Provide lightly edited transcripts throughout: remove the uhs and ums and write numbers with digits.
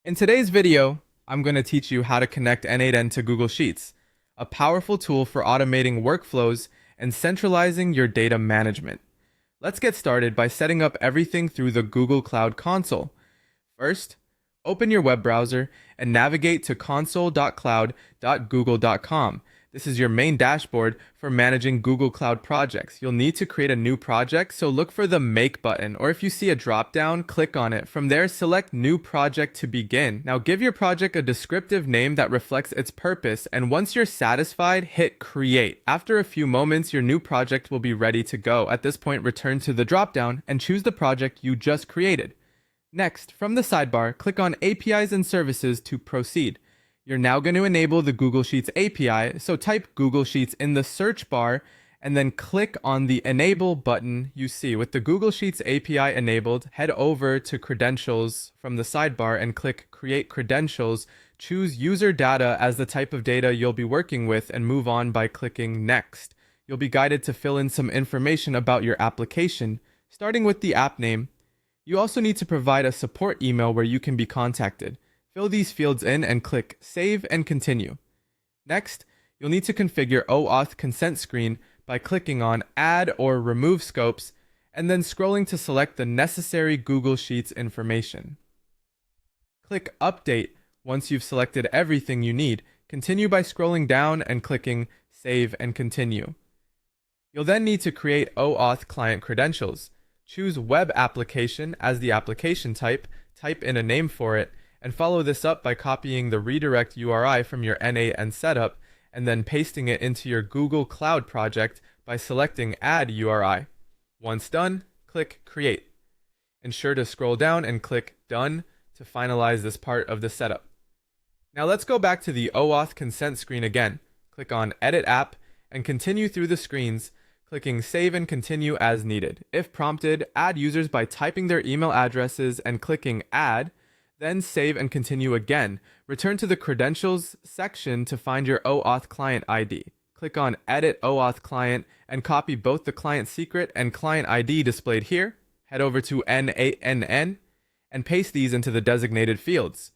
In today's video, I'm going to teach you how to connect n8n to Google Sheets, a powerful tool for automating workflows and centralizing your data management. Let's get started by setting up everything through the Google Cloud Console. First, open your web browser and navigate to console.cloud.google.com. This is your main dashboard for managing Google Cloud projects. You'll need to create a new project, so look for the Make button, or if you see a drop-down, click on it. From there, select New Project to begin. Now give your project a descriptive name that reflects its purpose, and once you're satisfied, hit Create. After a few moments, your new project will be ready to go. At this point, return to the drop-down and choose the project you just created. Next, from the sidebar, click on APIs and Services to proceed. You're now going to enable the Google Sheets API, so type Google Sheets in the search bar and then click on the Enable button you see. With the Google Sheets API enabled, head over to Credentials from the sidebar and click Create Credentials. Choose User Data as the type of data you'll be working with and move on by clicking Next. You'll be guided to fill in some information about your application, starting with the app name. You also need to provide a support email where you can be contacted. Fill these fields in and click Save and Continue. Next, you'll need to configure OAuth consent screen by clicking on Add or Remove Scopes and then scrolling to select the necessary Google Sheets information. Click Update once you've selected everything you need. Continue by scrolling down and clicking Save and Continue. You'll then need to create OAuth client credentials. Choose Web Application as the application type in a name for it, and follow this up by copying the redirect URI from your n8n setup and then pasting it into your Google Cloud project by selecting Add URI. Once done, click Create. Ensure to scroll down and click Done to finalize this part of the setup. Now let's go back to the OAuth consent screen again. Click on Edit App and continue through the screens, clicking Save and Continue as needed. If prompted, add users by typing their email addresses and clicking Add, then save and continue again. Return to the Credentials section to find your OAuth client ID. Click on Edit OAuth Client and copy both the client secret and client ID displayed here. Head over to n8n and paste these into the designated fields.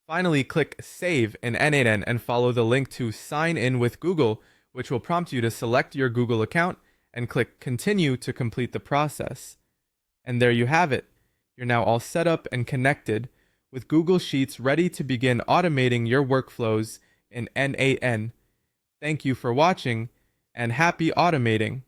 Finally, click Save in n8n and follow the link to Sign In with Google, which will prompt you to select your Google account and click Continue to complete the process. And there you have it. You're now all set up and connected with Google Sheets ready to begin automating your workflows in n8n. Thank you for watching and happy automating.